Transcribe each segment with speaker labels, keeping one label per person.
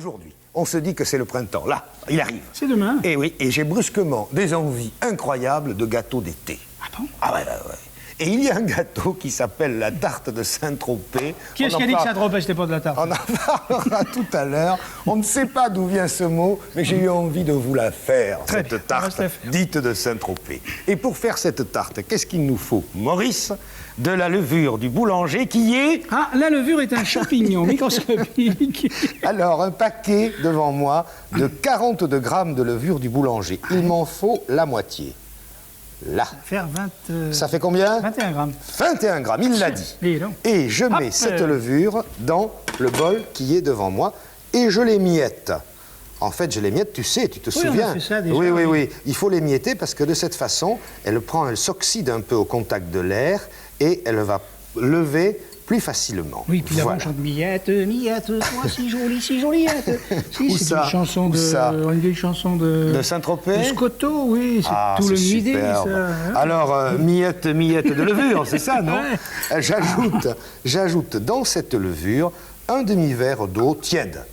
Speaker 1: Aujourd'hui, on se dit que c'est le printemps. Là, il arrive.
Speaker 2: C'est demain.
Speaker 1: Et oui, et j'ai brusquement des envies incroyables de gâteaux d'été.
Speaker 2: Ah bon?
Speaker 1: Ah ouais. Et il y a un gâteau qui s'appelle la tarte de Saint-Tropez.
Speaker 2: Qui est-ce qui a dit que Saint-Tropez, c'était pas de la tarte?
Speaker 1: On en parlera tout à l'heure. On ne sait pas d'où vient ce mot, mais j'ai eu envie de vous la faire,
Speaker 2: Très bien,
Speaker 1: cette
Speaker 2: on va
Speaker 1: tarte
Speaker 2: se la faire.
Speaker 1: dite de Saint-Tropez. Et pour faire cette tarte, qu'est-ce qu'il nous faut, Maurice? De la levure du boulanger qui est...
Speaker 2: Ah, la levure est un champignon microscopique.
Speaker 1: Alors, un paquet devant moi de 42 grammes de levure du boulanger. Il m'en faut la moitié. Là.
Speaker 2: Faire 20...
Speaker 1: Ça fait combien?
Speaker 2: 21 grammes.
Speaker 1: 21 grammes, il l'a dit.
Speaker 2: Dis donc.
Speaker 1: Et je mets
Speaker 2: Hop.
Speaker 1: cette levure dans le bol qui est devant moi et je l'émiette. En fait, je l'émiette, tu sais, tu te
Speaker 2: Oui, on a
Speaker 1: souviens.
Speaker 2: fait ça déjà,
Speaker 1: oui.
Speaker 2: oui.
Speaker 1: Il faut l'émietter parce que de cette façon, elle s'oxyde un peu au contact de l'air et elle va lever plus facilement.
Speaker 2: Oui, puis là,
Speaker 1: Voilà.
Speaker 2: on chante Miette, Miette, toi si jolie, si joliette. Si,
Speaker 1: Où
Speaker 2: c'est
Speaker 1: ça?
Speaker 2: une chanson
Speaker 1: Où ça?
Speaker 2: une vieille chanson de
Speaker 1: Saint-Tropez?
Speaker 2: de Scotto, oui, c'est
Speaker 1: Ah,
Speaker 2: tout le
Speaker 1: c'est
Speaker 2: midi,
Speaker 1: superbe.
Speaker 2: ça. Hein.
Speaker 1: Alors, miette de levure, c'est ça, non?
Speaker 2: Ouais.
Speaker 1: J'ajoute dans cette levure un demi-verre d'eau tiède,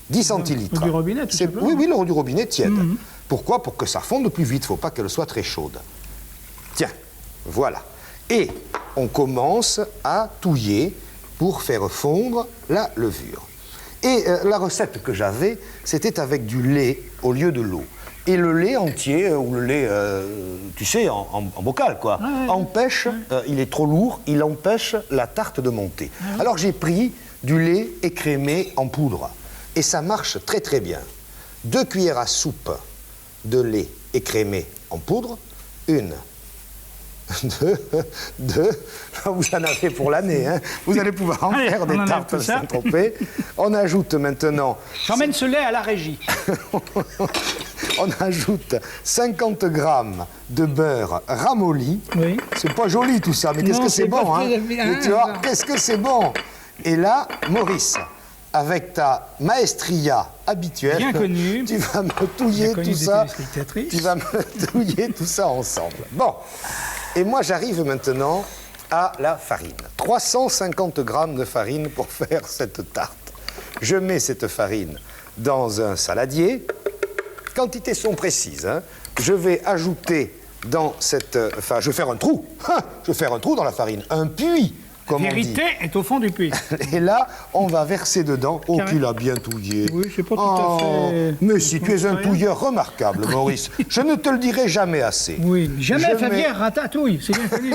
Speaker 1: 10 centilitres.
Speaker 2: Du robinet, tout simplement.
Speaker 1: Oui, l'eau du robinet tiède. Pourquoi? Pour que ça fonde plus vite, il ne faut pas qu'elle soit très chaude. Tiens, voilà. Et on commence à touiller pour faire fondre la levure. Et la recette que j'avais, c'était avec du lait au lieu de l'eau. Et le lait entier, ou le lait, tu sais, en bocal, quoi, empêche, il est trop lourd, il empêche la tarte de monter. Alors j'ai pris du lait écrémé en poudre. Et ça marche très très bien. 2 cuillères à soupe de lait écrémé en poudre, 1, 2, vous en avez pour l'année, hein. Vous allez pouvoir en
Speaker 2: Allez,
Speaker 1: faire
Speaker 2: on
Speaker 1: des
Speaker 2: enlève
Speaker 1: tartes
Speaker 2: tout ça.
Speaker 1: Saint-Tropez. On ajoute maintenant...
Speaker 2: J'emmène ce lait à la régie.
Speaker 1: On ajoute 50 grammes de beurre ramolli.
Speaker 2: Oui.
Speaker 1: C'est pas joli tout ça, mais qu'est-ce
Speaker 2: Non,
Speaker 1: que c'est
Speaker 2: c'est pas
Speaker 1: bon, hein.
Speaker 2: très bien,
Speaker 1: Tu vois,
Speaker 2: non.
Speaker 1: qu'est-ce que c'est bon. Et là, Maurice, avec ta maestria habituelle,
Speaker 2: Bien connue.
Speaker 1: tu vas me touiller
Speaker 2: Bien connue
Speaker 1: tout
Speaker 2: des
Speaker 1: ça.
Speaker 2: téléspectatrices.
Speaker 1: Tu vas me touiller tout ça ensemble. Bon. Et moi, j'arrive maintenant à la farine. 350 grammes de farine pour faire cette tarte. Je mets cette farine dans un saladier. Quantités sont précises, hein. Je vais ajouter dans cette... Enfin, je vais faire un trou. Je vais faire un trou dans la farine. Un puits, comme
Speaker 2: La
Speaker 1: on dit.
Speaker 2: vérité est au fond du puits.
Speaker 1: Et là, on va verser dedans. Oh,
Speaker 2: Carré.
Speaker 1: qu'il a bien touillé.
Speaker 2: Oui, c'est pas tout à fait...
Speaker 1: Mais si, tu es un
Speaker 2: rien.
Speaker 1: touilleur remarquable, Maurice. Je ne te le dirai jamais assez.
Speaker 2: Oui, jamais
Speaker 1: Je
Speaker 2: Fabien ratatouille, c'est bien connu.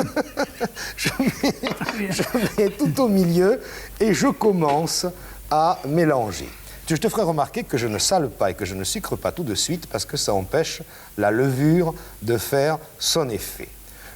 Speaker 1: Je mets tout au milieu et je commence à mélanger. Je te ferai remarquer que je ne sale pas et que je ne sucre pas tout de suite parce que ça empêche la levure de faire son effet.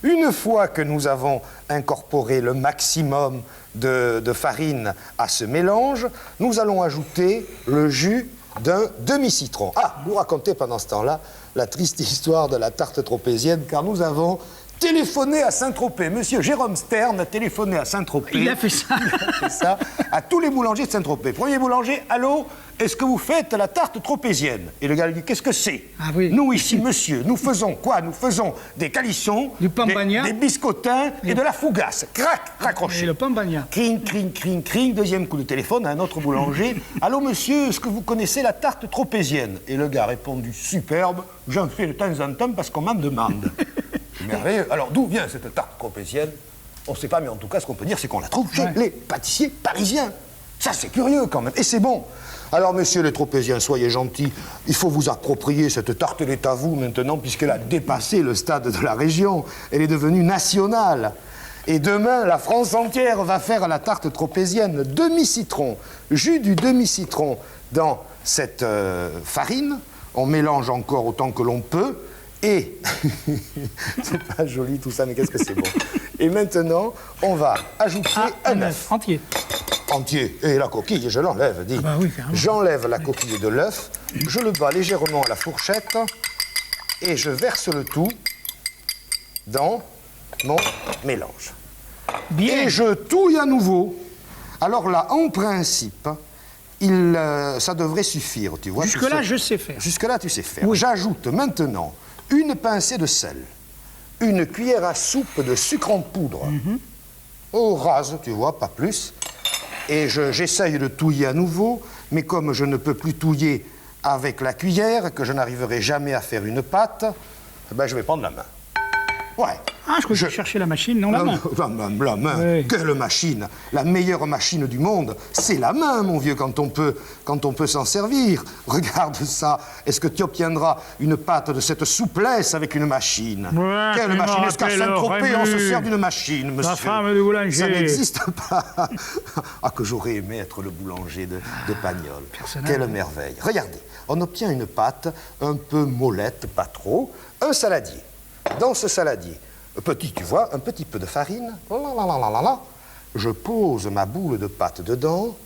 Speaker 1: Une fois que nous avons incorporé le maximum de farine à ce mélange, nous allons ajouter le jus d'un demi-citron. Ah, vous racontez pendant ce temps-là la triste histoire de la tarte tropézienne, car nous avons téléphoné à Saint-Tropez. Monsieur Jérôme Stern a téléphoné à Saint-Tropez.
Speaker 2: Il a fait ça.
Speaker 1: Il a fait ça à tous les boulangers de Saint-Tropez. Premier boulanger, allô, est-ce que vous faites la tarte tropézienne? Et le gars lui dit, qu'est-ce que c'est?
Speaker 2: Ah oui.
Speaker 1: Nous, ici, monsieur, nous faisons quoi? Nous faisons des calissons,
Speaker 2: Du pambagna.
Speaker 1: des biscottins et de la fougasse. Crac, raccroché.
Speaker 2: Et le pambagna.
Speaker 1: Cring, cring, cring, cring. Deuxième coup de téléphone à un autre boulanger. Allô, monsieur, est-ce que vous connaissez la tarte tropézienne? Et le gars a répondu, superbe, j'en fais de temps en temps parce qu'on m'en demande. Merveilleux. Alors, d'où vient cette tarte tropézienne? On ne sait pas, mais en tout cas, ce qu'on peut dire, c'est qu'on la trouve chez les pâtissiers parisiens. Ça, c'est curieux quand même. Et c'est bon. Alors, messieurs les tropéziens, soyez gentils. Il faut vous approprier cette tarte. Elle est à vous maintenant, puisqu'elle a dépassé le stade de la région. Elle est devenue nationale. Et demain, la France entière va faire la tarte tropézienne. Demi-citron, jus du demi-citron dans cette farine. On mélange encore autant que l'on peut. Et, c'est pas joli tout ça, mais qu'est-ce que c'est bon. Et maintenant, on va ajouter un œuf.
Speaker 2: Entier.
Speaker 1: Entier. Et la coquille, je l'enlève, dis.
Speaker 2: Ah bah oui, carrément.
Speaker 1: J'enlève la coquille de l'œuf, je le bats légèrement à la fourchette et je verse le tout dans mon mélange.
Speaker 2: Bien.
Speaker 1: Et je touille à nouveau. Alors là, en principe, ça devrait suffire, tu vois.
Speaker 2: Jusque-là, je sais faire.
Speaker 1: Jusque-là, tu sais faire.
Speaker 2: Oui.
Speaker 1: J'ajoute maintenant une pincée de sel, une cuillère à soupe de sucre en poudre, au rase, tu vois, pas plus, et j'essaye de touiller à nouveau, mais comme je ne peux plus touiller avec la cuillère, que je n'arriverai jamais à faire une pâte, eh ben, je vais prendre la main. Ouais.
Speaker 2: Ah, je crois que tu cherchais la machine, non la main.
Speaker 1: La main,
Speaker 2: oui.
Speaker 1: Quelle machine! La meilleure machine du monde, c'est la main, mon vieux, quand on peut s'en servir. Regarde ça. Est-ce que tu obtiendras une pâte de cette souplesse avec une machine?
Speaker 2: Ouais,
Speaker 1: quelle machine? Est-ce qu'à Saint-Tropez, on se sert d'une machine, monsieur?
Speaker 2: La femme du boulanger.
Speaker 1: Ça n'existe pas. Ah, que j'aurais aimé être le boulanger de Pagnol. Quelle merveille. Regardez, on obtient une pâte un peu mollette, pas trop, un saladier. Dans ce saladier, petit, tu vois, un petit peu de farine, je pose ma boule de pâte dedans,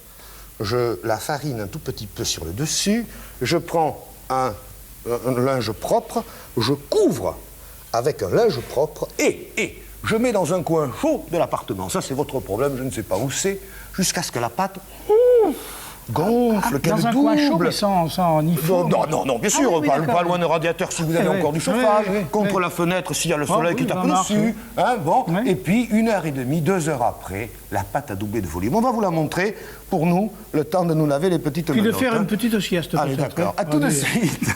Speaker 1: je la farine un tout petit peu sur le dessus, je prends un linge propre, je couvre avec un linge propre et je mets dans un coin chaud de l'appartement. Ça, c'est votre problème, je ne sais pas où c'est, jusqu'à ce que la pâte gonfle, qu'elle double.
Speaker 2: Dans un coin chaud, mais sans ni four.
Speaker 1: Non, bien sûr, pas loin d'un radiateur si vous avez encore du chauffage, contre la fenêtre s'il y a le soleil qui tape dessus. Hein, bon. Et puis, 1h30, 2 heures après, la pâte a doublé de volume. On va vous la montrer, pour nous, le temps de nous laver les petites menottes.
Speaker 2: Puis de faire une petite sieste.
Speaker 1: Allez, d'accord. À tout de suite.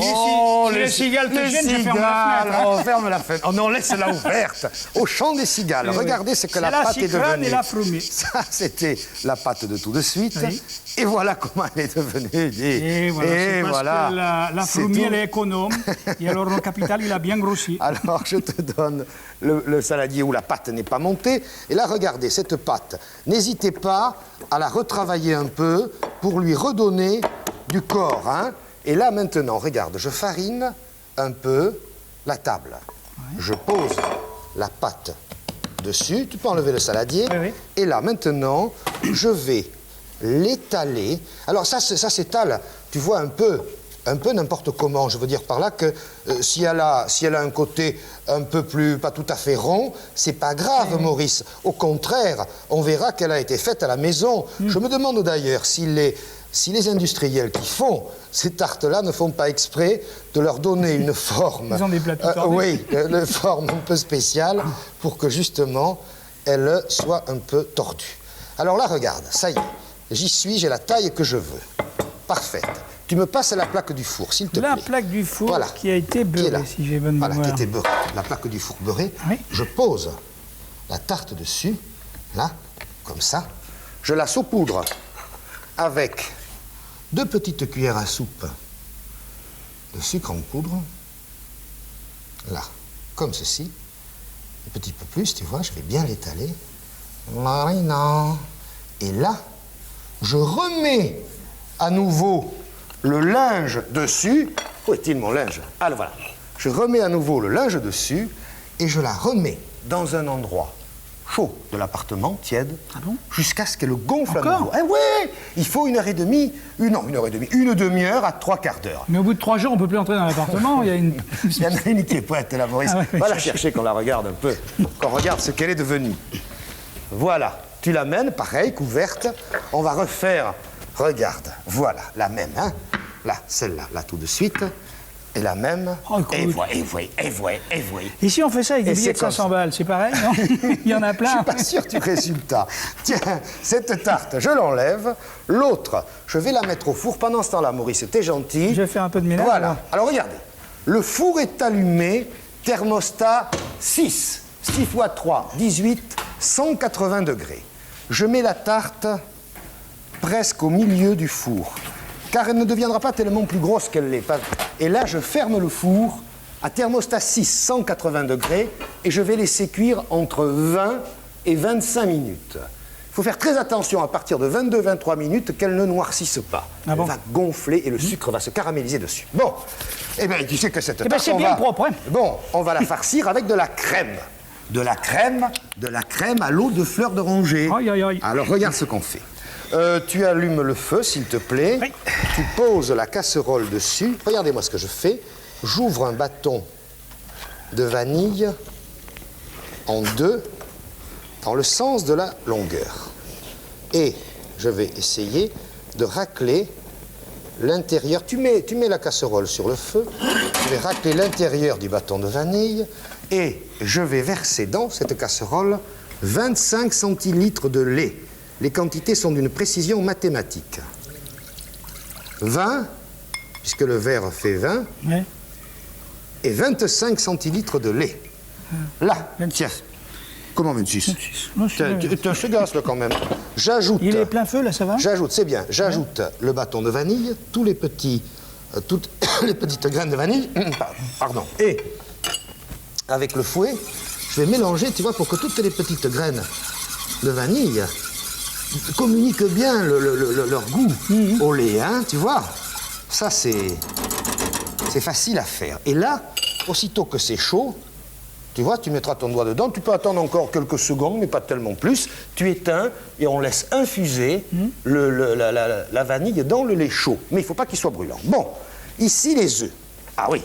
Speaker 2: Si les cigales te gênent, je ferme la fenêtre.
Speaker 1: On ferme la fenêtre. On laisse-la ouverte. Au chant des cigales. Regardez ce que la pâte est devenue.
Speaker 2: Et la fromée.
Speaker 1: Ça, c'était la pâte de tout de suite. Oui. Et voilà comment elle est devenue.
Speaker 2: Et voilà. Parce que la fromée, elle est économe. Et alors, le capital, il a bien grossi.
Speaker 1: Alors, je te donne le saladier où la pâte n'est pas montée. Et là, regardez, cette pâte. N'hésitez pas à la retravailler un peu pour lui redonner du corps, hein. Et là, maintenant, regarde, je farine un peu la table. Oui. Je pose la pâte dessus. Tu peux enlever le saladier. Oui. Et là, maintenant, je vais l'étaler. Alors, ça s'étale, tu vois, un peu n'importe comment. Je veux dire par là que si elle a un côté un peu plus, pas tout à fait rond, c'est pas grave, Maurice. Au contraire, on verra qu'elle a été faite à la maison. Je me demande d'ailleurs si les industriels qui font ces tartes-là ne font pas exprès de leur donner une forme...
Speaker 2: Ils ont des plats tout
Speaker 1: oui, une forme un peu spéciale pour que, justement, elle soit un peu tordue. Alors là, regarde, ça y est, j'y suis, j'ai la taille que je veux. Parfaite. Tu me passes la plaque du four, s'il te plaît.
Speaker 2: La plaque du four,
Speaker 1: voilà,
Speaker 2: qui a été beurrée, si j'ai bonne mémoire.
Speaker 1: Voilà, qui a été beurrée. La plaque du four beurrée. Oui. Je pose la tarte dessus, là, comme ça. Je la saupoudre avec 2 petites cuillères à soupe de sucre en poudre, là, comme ceci, un petit peu plus, tu vois, je vais bien l'étaler. Et là, je remets à nouveau le linge dessus. Où est-il mon linge? Ah, le voilà. Je remets à nouveau le linge dessus et je la remets dans un endroit chaud de l'appartement, tiède, jusqu'à ce qu'elle gonfle à nouveau. Eh oui, il faut 1h30, une demi-heure à 3/4 d'heure.
Speaker 2: Mais au bout de 3 jours, on ne peut plus entrer dans l'appartement, il y a une...
Speaker 1: Il y en a une qui est prête, là, Maurice. Va la chercher, qu'on la regarde un peu, qu'on regarde ce qu'elle est devenue. Voilà, tu l'amènes, pareil, couverte. On va refaire, regarde, voilà, la même, hein. Là, celle-là, là, tout de suite. Et la même, et voilà.
Speaker 2: Et si on fait ça avec des billets de 500 balles, c'est pareil, non? Il y en a plein.
Speaker 1: Je suis pas sûr du résultat. Tiens, cette tarte, je l'enlève. L'autre, je vais la mettre au four. Pendant ce temps-là, Maurice, t'es gentil.
Speaker 2: Je vais faire un peu de ménage.
Speaker 1: Voilà. Alors, regardez. Le four est allumé, thermostat 6. 6 x 3, 18, 180 degrés. Je mets la tarte presque au milieu du four, car elle ne deviendra pas tellement plus grosse qu'elle l'est. Et là, je ferme le four à thermostat 6, 180 degrés, et je vais laisser cuire entre 20 et 25 minutes. Il faut faire très attention à partir de 22-23 minutes qu'elle ne noircisse pas. Elle va gonfler et le sucre va se caraméliser dessus. Bon, eh bien, tu sais que cette tarte,
Speaker 2: c'est bien propre, hein.
Speaker 1: Bon, on va la farcir avec de la crème. De la crème à l'eau de fleur d'oranger. Alors, regarde ce qu'on fait. Tu allumes le feu, s'il te plaît. Oui. Tu poses la casserole dessus. Regardez-moi ce que je fais. J'ouvre un bâton de vanille en 2, dans le sens de la longueur. Et je vais essayer de racler l'intérieur. Tu mets la casserole sur le feu. Je vais racler l'intérieur du bâton de vanille. Et je vais verser dans cette casserole 25 centilitres de lait. Les quantités sont d'une précision mathématique. 20, puisque le verre fait 20,
Speaker 2: Ouais.
Speaker 1: et 25 centilitres de lait. Là,
Speaker 2: 26.
Speaker 1: tiens. Comment 26?
Speaker 2: 26. Non, c'est-
Speaker 1: Tu un chegasse, là, quand même. J'ajoute...
Speaker 2: Il est plein feu, là, ça va?
Speaker 1: J'ajoute, c'est bien, j'ajoute le bâton de vanille, tous les petits, toutes les petites graines de vanille, pardon, et avec le fouet, je vais mélanger, tu vois, pour que toutes les petites graines de vanille communiquent bien leur goût au lait, hein, tu vois. Ça, c'est facile à faire. Et là, aussitôt que c'est chaud, tu vois, tu mettras ton doigt dedans, tu peux attendre encore quelques secondes, mais pas tellement plus. Tu éteins et on laisse infuser la vanille dans le lait chaud. Mais il ne faut pas qu'il soit brûlant. Bon, ici les œufs. Ah oui.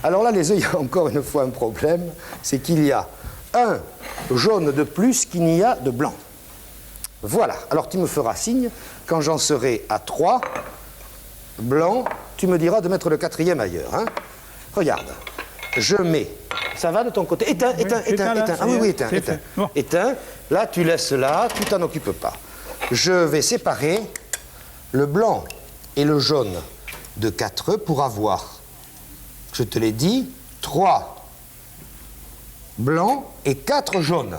Speaker 1: Alors là, les œufs, il y a encore une fois un problème, c'est qu'il y a un jaune de plus qu'il n'y a de blanc. Voilà. Alors tu me feras signe, quand j'en serai à 3 blancs, tu me diras de mettre le 4e ailleurs. Hein. Regarde, je mets... Ça va de ton côté? Éteins, éteins,
Speaker 2: j'éteins
Speaker 1: éteins,
Speaker 2: là,
Speaker 1: éteins. Ah oui, oui, éteins,
Speaker 2: c'est
Speaker 1: éteins.
Speaker 2: fait. Bon.
Speaker 1: Éteins. Là, tu laisses là, tu t'en occupes pas. Je vais séparer le blanc et le jaune de 4 œufs pour avoir, je te l'ai dit, 3 blancs et 4 jaunes.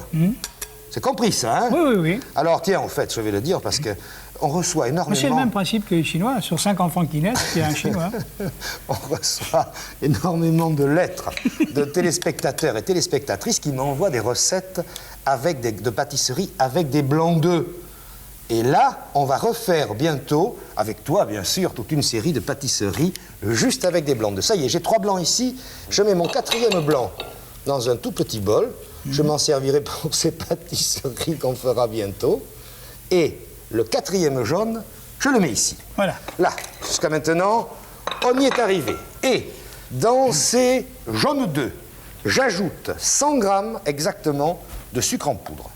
Speaker 1: C'est compris ça, hein?
Speaker 2: Oui, oui, oui.
Speaker 1: Alors tiens, en fait, je vais le dire parce que on reçoit
Speaker 2: Mais
Speaker 1: énormément...
Speaker 2: c'est le même principe que les Chinois. Sur 5 enfants qui naissent, il y a un Chinois.
Speaker 1: On reçoit énormément de lettres de téléspectateurs et téléspectatrices qui m'envoient des recettes de pâtisserie avec des blancs d'œufs. Et là, on va refaire bientôt, avec toi bien sûr, toute une série de pâtisseries juste avec des blancs d'œufs. Ça y est, j'ai 3 blancs ici, je mets mon 4e blanc dans un tout petit bol, je m'en servirai pour ces pâtisseries qu'on fera bientôt, et le 4e jaune, je le mets ici.
Speaker 2: Voilà.
Speaker 1: Là, jusqu'à maintenant, on y est arrivé. Et dans ces jaunes d'œufs, j'ajoute 100 grammes exactement de sucre en poudre.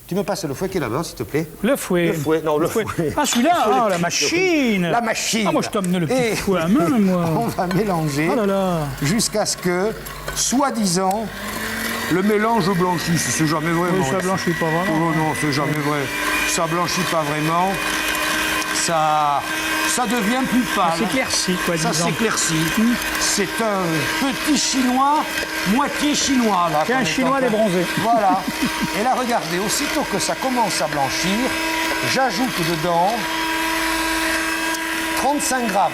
Speaker 1: Tu me passes le fouet qui est là-bas, s'il te plaît?
Speaker 2: Le fouet.
Speaker 1: Le fouet, non, le fouet.
Speaker 2: Ah, celui-là,
Speaker 1: Le fouet,
Speaker 2: ah,
Speaker 1: le
Speaker 2: la
Speaker 1: petit
Speaker 2: machine.
Speaker 1: La machine.
Speaker 2: Ah, moi, je t'emmène le petit
Speaker 1: Et
Speaker 2: fouet à main, moi.
Speaker 1: on va mélanger
Speaker 2: Oh là là.
Speaker 1: jusqu'à ce que, soi-disant, le mélange blanchisse. C'est jamais vrai.
Speaker 2: Oui,
Speaker 1: Maurice.
Speaker 2: ça blanchit pas vraiment.
Speaker 1: Oh non, c'est jamais vrai. Ça blanchit pas vraiment. Ça devient plus pâle.
Speaker 2: Ça s'éclaircit, quoi,
Speaker 1: Ça
Speaker 2: disons.
Speaker 1: s'éclaircit. C'est un petit chinois, moitié chinois, là.
Speaker 2: C'est un
Speaker 1: qu'on est
Speaker 2: Chinois
Speaker 1: en train-
Speaker 2: débronzé.
Speaker 1: Voilà. Et là, regardez, aussitôt que ça commence à blanchir, j'ajoute dedans 35 grammes.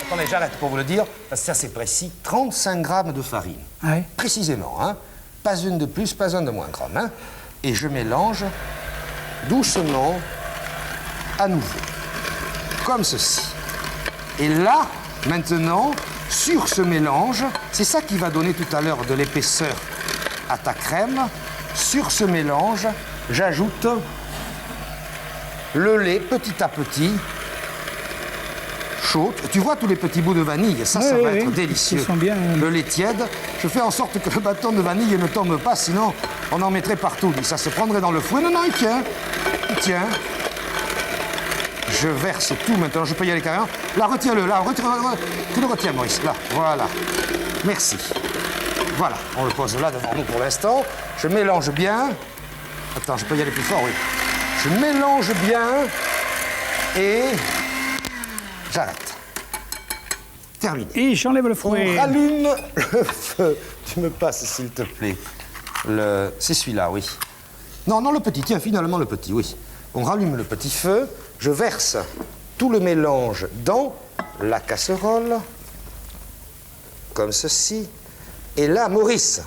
Speaker 1: Attendez, j'arrête pour vous le dire, parce que ça c'est précis. 35 grammes de farine.
Speaker 2: Ah oui.
Speaker 1: Précisément, hein. Pas une de plus, pas une de moins gramme, hein. Et je mélange doucement à nouveau. Comme ceci. Et là, maintenant, sur ce mélange, c'est ça qui va donner tout à l'heure de l'épaisseur à ta crème. Sur ce mélange, j'ajoute le lait petit à petit, chaud. Tu vois tous les petits bouts de vanille, ça,
Speaker 2: Oui,
Speaker 1: ça
Speaker 2: oui,
Speaker 1: va
Speaker 2: oui.
Speaker 1: être délicieux.
Speaker 2: Ils sont bien,
Speaker 1: Le lait tiède, je fais en sorte que le bâton de vanille ne tombe pas, sinon on en mettrait partout. Ça se prendrait dans le fouet. Non, non, il tient. Il tient. Je verse tout maintenant, je peux y aller carrément. Là, retiens-le, là, tu le retiens, Maurice, là, voilà. Merci. Voilà, on le pose là devant nous pour l'instant. Je mélange bien. Attends, je peux y aller plus fort, oui. Je mélange bien et j'arrête. Terminé.
Speaker 2: Et j'enlève le
Speaker 1: On
Speaker 2: fouet.
Speaker 1: rallume le feu. Tu me passes, s'il te plaît. C'est celui-là, oui. Non, non, le petit. Tiens, finalement, le petit, oui. On rallume le petit feu. Je verse tout le mélange dans la casserole, comme ceci. Et là, Maurice,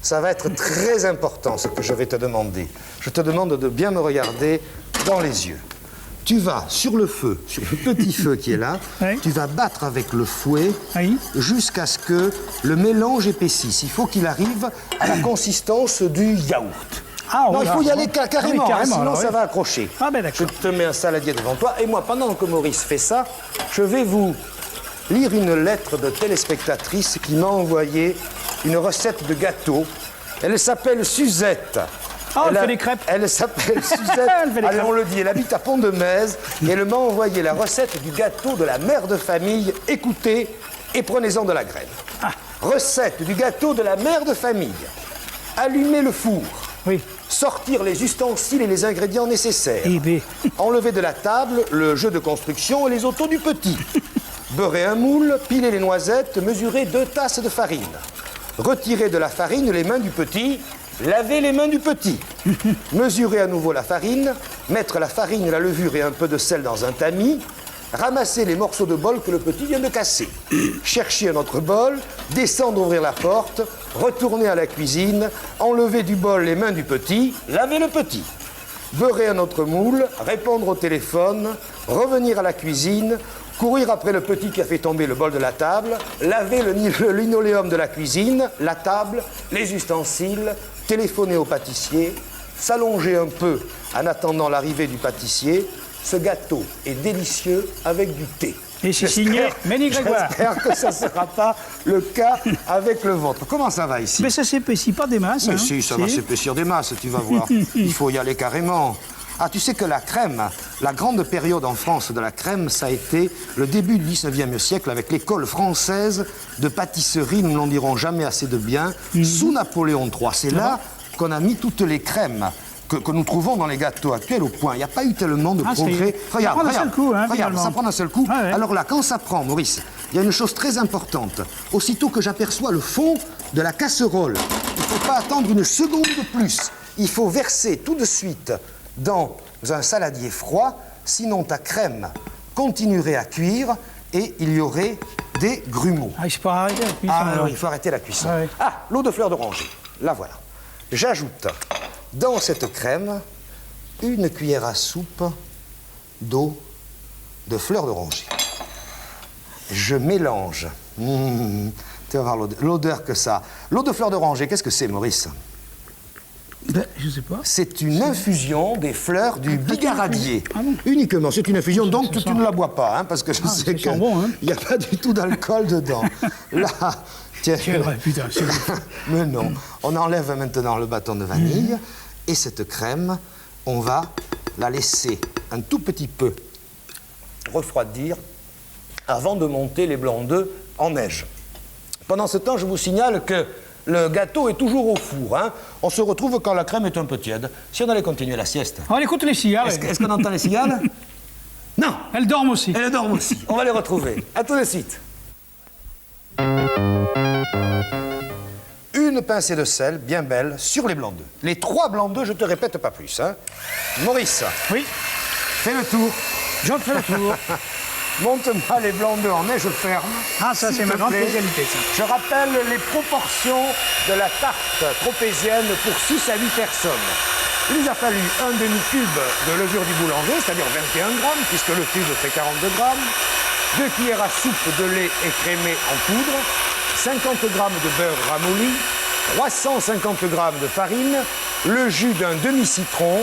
Speaker 1: ça va être très important, ce que je vais te demander. Je te demande de bien me regarder dans les yeux. Tu vas sur le feu, sur le petit feu qui est là,
Speaker 2: Oui.
Speaker 1: tu vas battre avec le fouet
Speaker 2: Oui.
Speaker 1: jusqu'à ce que le mélange épaississe. Il faut qu'il arrive à la consistance du yaourt.
Speaker 2: Ah,
Speaker 1: Non, il
Speaker 2: voilà.
Speaker 1: faut y aller
Speaker 2: Ah oui,
Speaker 1: carrément,
Speaker 2: carrément,
Speaker 1: sinon
Speaker 2: alors,
Speaker 1: ça
Speaker 2: oui.
Speaker 1: va accrocher.
Speaker 2: Ah ben
Speaker 1: Je
Speaker 2: d'accord.
Speaker 1: te mets un saladier devant toi et moi, pendant que Maurice fait ça, je vais vous lire une lettre de téléspectatrice qui m'a envoyé une recette de gâteau. Elle s'appelle Suzette.
Speaker 2: Ah, elle fait des crêpes.
Speaker 1: Elle s'appelle Suzette.
Speaker 2: Elle fait des
Speaker 1: Allez,
Speaker 2: crêpes.
Speaker 1: on le dit, elle habite à Pont-de-Mèze et elle m'a envoyé la recette du gâteau de la mère de famille. Écoutez et prenez-en de la graine.
Speaker 2: Ah.
Speaker 1: Recette du gâteau de la mère de famille. Allumez le four.
Speaker 2: Oui.
Speaker 1: Sortir les ustensiles et les ingrédients nécessaires.
Speaker 2: Eh ben.
Speaker 1: Enlever de la table le jeu de construction et les autos du petit. Beurrer un moule, piler les noisettes, mesurer 2 tasses de farine. Retirer de la farine les mains du petit, laver les mains du petit. Mesurer à nouveau la farine, mettre la farine, la levure et un peu de sel dans un tamis. Ramasser les morceaux de bol que le petit vient de casser. Chercher un autre bol, descendre ouvrir la porte, retourner à la cuisine, enlever du bol les mains du petit, laver le petit. Beurrer un autre moule, répondre au téléphone, revenir à la cuisine, courir après le petit qui a fait tomber le bol de la table, laver le linoléum de la cuisine, la table, les ustensiles, téléphoner au pâtissier, s'allonger un peu en attendant l'arrivée du pâtissier. Ce gâteau est délicieux avec du thé.
Speaker 2: Et c'est signé Ménie Grégoire.
Speaker 1: J'espère que ça ne sera pas le cas avec le vôtre. Comment ça va ici?
Speaker 2: Mais ça s'épaissit pas des masses.
Speaker 1: Mais
Speaker 2: hein.
Speaker 1: si, ça va s'épaissir des masses, tu vas voir. Il faut y aller carrément. Ah, tu sais que la crème, la grande période en France de la crème, ça a été le début du 19e siècle avec l'école française de pâtisserie, nous n'en dirons jamais assez de bien, sous Napoléon III. C'est là qu'on a mis toutes les crèmes que nous trouvons dans les gâteaux actuels au point. Il n'y a pas eu tellement de progrès.
Speaker 2: Regarde, ça prend d'un seul coup. Hein,
Speaker 1: regarde, ça prend d'un seul coup.
Speaker 2: Ah ouais.
Speaker 1: Alors là, quand ça prend, Maurice, il y a une chose très importante. Aussitôt que j'aperçois le fond de la casserole, il ne faut pas attendre une seconde de plus. Il faut verser tout de suite dans un saladier froid, sinon ta crème continuerait à cuire et il y aurait des grumeaux.
Speaker 2: Ah, il faut pas arrêter la cuisson.
Speaker 1: Ah, alors il faut arrêter la cuisson.
Speaker 2: Ah, ouais.
Speaker 1: Ah, l'eau de fleur d'oranger. La voilà. J'ajoute dans cette crème une cuillère à soupe d'eau de fleur d'oranger. Je mélange. Tu vas voir l'odeur que ça a. L'eau de fleur d'oranger, qu'est-ce que c'est, Maurice?
Speaker 2: Ben, je sais pas.
Speaker 1: C'est une infusion des fleurs du bigaradier.
Speaker 2: Ah bon?
Speaker 1: Uniquement, c'est une infusion, donc
Speaker 2: ça
Speaker 1: tu
Speaker 2: sent-
Speaker 1: ne la bois pas, hein, parce que je sais
Speaker 2: ça
Speaker 1: qu'il
Speaker 2: sent bon, hein.
Speaker 1: n'y a pas du tout d'alcool dedans. Là, tiens.
Speaker 2: Quel vrai, putain, c'est bon.
Speaker 1: Mais non. On enlève maintenant le bâton de vanille et cette crème, on va la laisser un tout petit peu refroidir avant de monter les blancs d'œufs en neige. Pendant ce temps, je vous signale que le gâteau est toujours au four. Hein. On se retrouve quand la crème est un peu tiède. Si on allait continuer la sieste.
Speaker 2: On écoute les cigales.
Speaker 1: Est-ce qu'on entend les cigales? Non.
Speaker 2: Elles dorment aussi.
Speaker 1: Elles dorment aussi. On va les retrouver. À tout de suite. Une pincée de sel, bien belle, sur les blancs d'œufs. Les 3 blancs d'œufs, je te répète pas plus. Hein. Maurice,
Speaker 2: Oui,
Speaker 1: fais le tour.
Speaker 2: j'en fais le tour.
Speaker 1: Monte-moi les blancs d'œufs en neige ferme.
Speaker 2: Ah, ça,
Speaker 1: s'il
Speaker 2: c'est ma
Speaker 1: te
Speaker 2: grande
Speaker 1: plaît.
Speaker 2: spécialité, ça.
Speaker 1: Je rappelle les proportions de la tarte tropézienne pour 6 à 8 personnes. Il nous a fallu un demi-cube de levure du boulanger, c'est-à-dire 21 grammes, puisque le cube fait 42 grammes, 2 cuillères à soupe de lait écrémé en poudre, 50 grammes de beurre ramolli, 350 grammes de farine, le jus d'un demi-citron,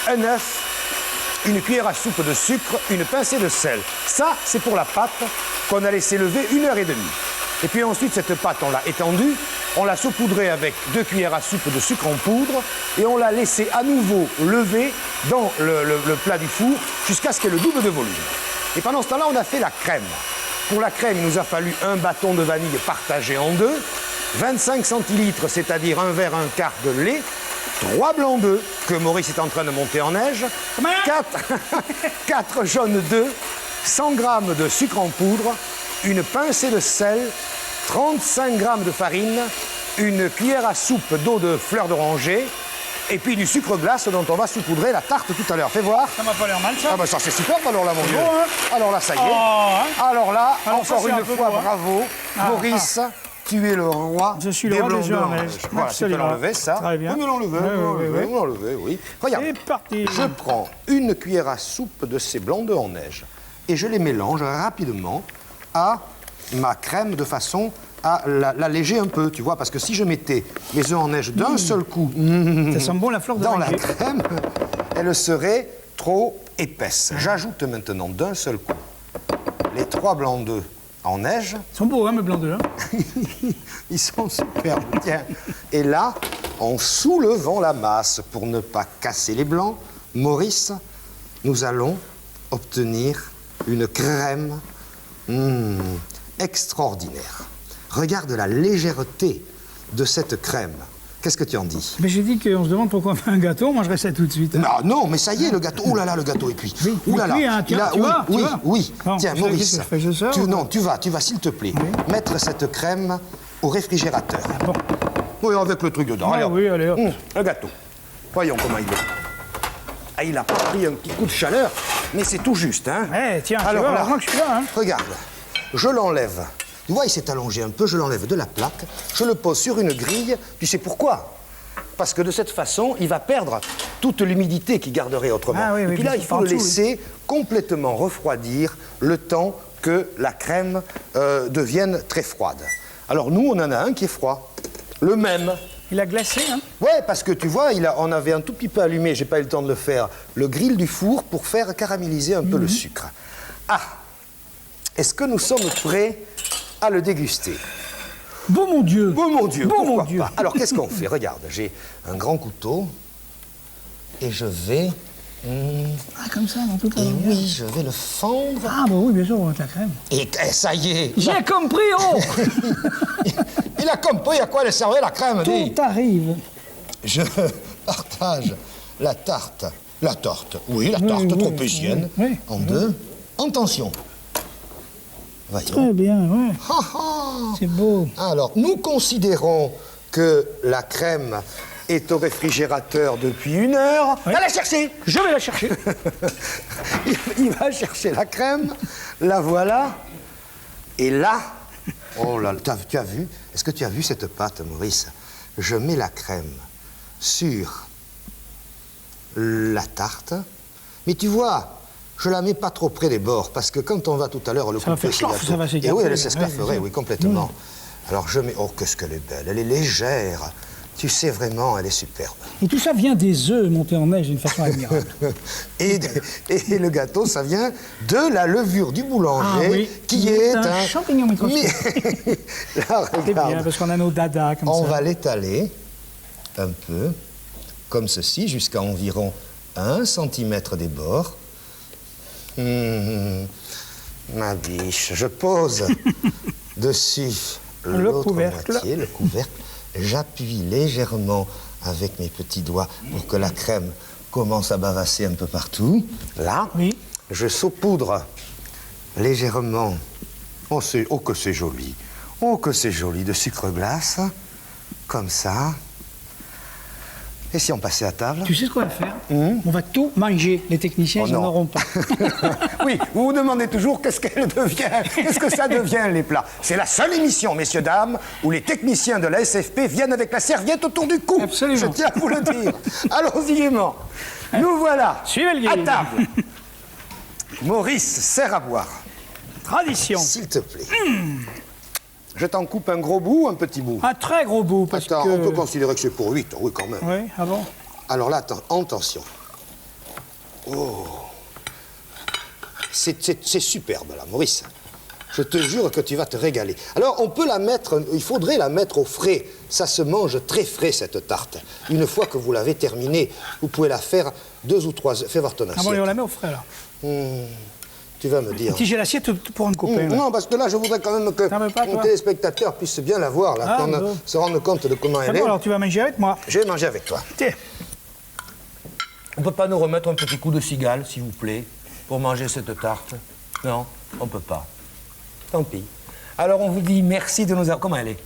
Speaker 1: un œuf, une cuillère à soupe de sucre, une pincée de sel. Ça, c'est pour la pâte qu'on a laissé lever 1h30. Et puis ensuite, cette pâte, on l'a étendue, on l'a saupoudrée avec 2 cuillères à soupe de sucre en poudre et on l'a laissé à nouveau lever dans le plat du four jusqu'à ce qu'elle le double de volume. Et pendant ce temps-là, on a fait la crème. Pour la crème, il nous a fallu un bâton de vanille partagé en 2, 25 centilitres, c'est-à-dire un verre, un quart de lait, 3 blancs d'œufs que Maurice est en train de monter en neige, 4 jaunes d'œufs, 100 grammes de sucre en poudre, une pincée de sel, 35 grammes de farine, une cuillère à soupe d'eau de fleur d'oranger et puis du sucre glace dont on va saupoudrer la tarte tout à l'heure. Fais voir.
Speaker 2: Ça m'a pas l'air mal, ça.
Speaker 1: Ah ben ça c'est super alors là mon Dieu.
Speaker 2: bon, hein.
Speaker 1: Alors là ça y est.
Speaker 2: Oh, hein.
Speaker 1: Alors là,
Speaker 2: Alors ça,
Speaker 1: encore
Speaker 2: c'est un
Speaker 1: une
Speaker 2: peu
Speaker 1: fois
Speaker 2: beau, hein.
Speaker 1: bravo. Maurice, tu es le roi.
Speaker 2: Je suis le
Speaker 1: des
Speaker 2: roi des
Speaker 1: blancs
Speaker 2: œufs en
Speaker 1: d'œufs en
Speaker 2: neige.
Speaker 1: neige. Voilà, tu peux
Speaker 2: Absolument.
Speaker 1: l'enlever ça.
Speaker 2: Très bien.
Speaker 1: Oui, me l'enlever, me l'enlever, oui. Regarde.
Speaker 2: C'est parti.
Speaker 1: Je prends une cuillère à soupe de ces blancs d'œufs en neige et je les mélange rapidement à ma crème de façon à l'alléger un peu, tu vois, parce que si je mettais les œufs en neige d'un seul coup
Speaker 2: Ça sent bon la fleur
Speaker 1: dans la
Speaker 2: d'oranger.
Speaker 1: crème, elle serait trop épaisse. J'ajoute maintenant d'un seul coup les 3 blancs d'œufs en neige.
Speaker 2: Ils sont beaux, hein, mes blancs d'œufs. Hein.
Speaker 1: Ils sont superbes, tiens. Et là, en soulevant la masse pour ne pas casser les blancs, Maurice, nous allons obtenir une crème extraordinaire. Regarde la légèreté de cette crème. Qu'est-ce que tu en dis?
Speaker 2: Mais j'ai dit qu'on se demande pourquoi on fait un gâteau, on mangerait ça tout de suite. Hein.
Speaker 1: Non, mais ça y est, le gâteau. Oh là là, le gâteau est cuit.
Speaker 2: Oui,
Speaker 1: Ouh là là.
Speaker 2: cuit, hein, tu vois.
Speaker 1: Oui.
Speaker 2: Bon,
Speaker 1: Tiens,
Speaker 2: qu'est-ce
Speaker 1: Maurice,
Speaker 2: que je fais, je sors,
Speaker 1: non, tu vas, s'il te plaît, mettre cette crème au réfrigérateur.
Speaker 2: Bon.
Speaker 1: Oui, avec le truc dedans.
Speaker 2: Ah, oui, allez, hop.
Speaker 1: Le gâteau. Voyons comment il est. Ah, il a pas pris un petit coup de chaleur, mais c'est tout juste, hein.
Speaker 2: Eh, tiens,
Speaker 1: alors
Speaker 2: tu vois,
Speaker 1: là,
Speaker 2: heureusement que je suis là, hein.
Speaker 1: regarde, je l'enlève. Tu vois, il s'est allongé un peu, je l'enlève de la plaque, je le pose sur une grille. Tu sais pourquoi? Parce que de cette façon, il va perdre toute l'humidité qu'il garderait autrement.
Speaker 2: Ah, oui,
Speaker 1: et puis là, il faut le laisser complètement refroidir le temps que la crème devienne très froide. Alors nous, on en a un qui est froid, le même.
Speaker 2: Il a glacé, hein.
Speaker 1: Ouais, parce que tu vois, on avait un tout petit peu allumé, j'ai pas eu le temps de le faire, le grill du four pour faire caraméliser un peu le sucre. Ah, est-ce que nous sommes prêts à le déguster?
Speaker 2: Bon mon Dieu.
Speaker 1: Oh mon Dieu,
Speaker 2: bon
Speaker 1: pourquoi
Speaker 2: mon Dieu.
Speaker 1: pas? Alors qu'est-ce qu'on fait? Regarde, j'ai un grand couteau et je vais...
Speaker 2: Ah, comme ça, dans toute la
Speaker 1: Et
Speaker 2: longueur.
Speaker 1: oui, je vais le fendre.
Speaker 2: Ah, bah oui, bien sûr, on va mettre la crème.
Speaker 1: Et ça y est.
Speaker 2: J'ai compris, oh.
Speaker 1: Il a compris à quoi elle servait la crème. dis.
Speaker 2: Tout arrive.
Speaker 1: Je partage la tarte. La tarte, oui, la tarte tropézienne,
Speaker 2: oui,
Speaker 1: en deux. En tension. Voyons.
Speaker 2: Très bien, ouais.
Speaker 1: Ah, ah.
Speaker 2: C'est beau.
Speaker 1: Alors, nous considérons que la crème est au réfrigérateur depuis 1 heure.
Speaker 2: Oui.
Speaker 1: Va la chercher.
Speaker 2: Je vais la chercher.
Speaker 1: Il va chercher la crème. La voilà. Et là, oh là, tu as vu? Est-ce que tu as vu cette pâte, Maurice? Je mets la crème sur la tarte. Mais tu vois, je la mets pas trop près des bords, parce que quand on va tout à l'heure le
Speaker 2: Ça va
Speaker 1: couper,
Speaker 2: faire schlaf,
Speaker 1: ce
Speaker 2: ça va
Speaker 1: gâteau- Et
Speaker 2: s'écarter.
Speaker 1: oui, elle s'esclafferait,
Speaker 2: Ouais,
Speaker 1: oui, complètement. Alors je mets... Oh, qu'est-ce qu'elle est belle, elle est légère. Tu sais vraiment, elle est superbe.
Speaker 2: Et tout ça vient des œufs montés en neige d'une façon admirable.
Speaker 1: Et le gâteau, ça vient de la levure du boulanger,
Speaker 2: Ah oui,
Speaker 1: qui est un...
Speaker 2: champignon microscopique.
Speaker 1: Là,
Speaker 2: C'est bien,
Speaker 1: regarde,
Speaker 2: parce qu'on a nos dadas comme
Speaker 1: on
Speaker 2: ça.
Speaker 1: va l'étaler un peu, comme ceci, jusqu'à environ 1 centimètre des bords. Ma biche, je pose dessus l'autre
Speaker 2: couvercle.
Speaker 1: moitié, le couvercle. J'appuie légèrement avec mes petits doigts pour que la crème commence à bavasser un peu partout. Là,
Speaker 2: Oui.
Speaker 1: je saupoudre légèrement. Oh, que c'est joli. Oh, que c'est joli, de sucre glace. Comme ça. Et si on passait à table?
Speaker 2: Tu sais ce qu'on va faire? On va tout manger. Les techniciens,
Speaker 1: Oh
Speaker 2: ils n'en
Speaker 1: non.
Speaker 2: auront pas.
Speaker 1: Oui, vous vous demandez toujours qu'est-ce qu'elle devient, qu'est-ce que ça devient, les plats. C'est la seule émission, messieurs, dames, où les techniciens de la SFP viennent avec la serviette autour du cou.
Speaker 2: Absolument.
Speaker 1: Je tiens à vous le dire. Allons-y gaiement. Nous voilà
Speaker 2: Suivez le
Speaker 1: à
Speaker 2: guide.
Speaker 1: table. Maurice, sert à boire,
Speaker 2: Tradition.
Speaker 1: s'il te plaît. Je t'en coupe un gros bout ou un petit bout?
Speaker 2: Un très gros bout, parce
Speaker 1: Attends,
Speaker 2: que...
Speaker 1: on peut considérer que c'est pour 8, oui, quand même.
Speaker 2: Oui, ah bon?
Speaker 1: Alors là, attends, attention. Oh. C'est superbe, là, Maurice. Je te jure que tu vas te régaler. Alors, on peut la mettre, il faudrait la mettre au frais. Ça se mange très frais, cette tarte. Une fois que vous l'avez terminée, vous pouvez la faire 2 ou 3 heures. Fais voir ton
Speaker 2: Ah
Speaker 1: assiette.
Speaker 2: bon, et on la met au frais, là.
Speaker 1: Tu vas me dire.
Speaker 2: Si j'ai l'assiette pour en couper. là.
Speaker 1: Non, parce que là, je voudrais quand même que
Speaker 2: T'en veux pas,
Speaker 1: mon
Speaker 2: toi
Speaker 1: téléspectateur puisse bien la voir, là,
Speaker 2: Ah,
Speaker 1: qu'on
Speaker 2: bon.
Speaker 1: se rende compte de comment
Speaker 2: C'est
Speaker 1: elle est.
Speaker 2: bon, alors tu vas manger avec moi.
Speaker 1: Je vais manger avec toi.
Speaker 2: Tiens.
Speaker 1: On peut pas nous remettre un petit coup de cigale, s'il vous plaît, pour manger cette tarte? Non, on peut pas. Tant pis. Alors on vous dit merci de nous avoir... Comment elle est?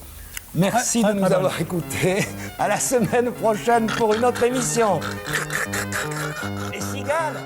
Speaker 1: Merci
Speaker 2: Ouais,
Speaker 1: de nous
Speaker 2: ouais,
Speaker 1: avoir écoutés. À la semaine prochaine pour une autre émission. Les cigales!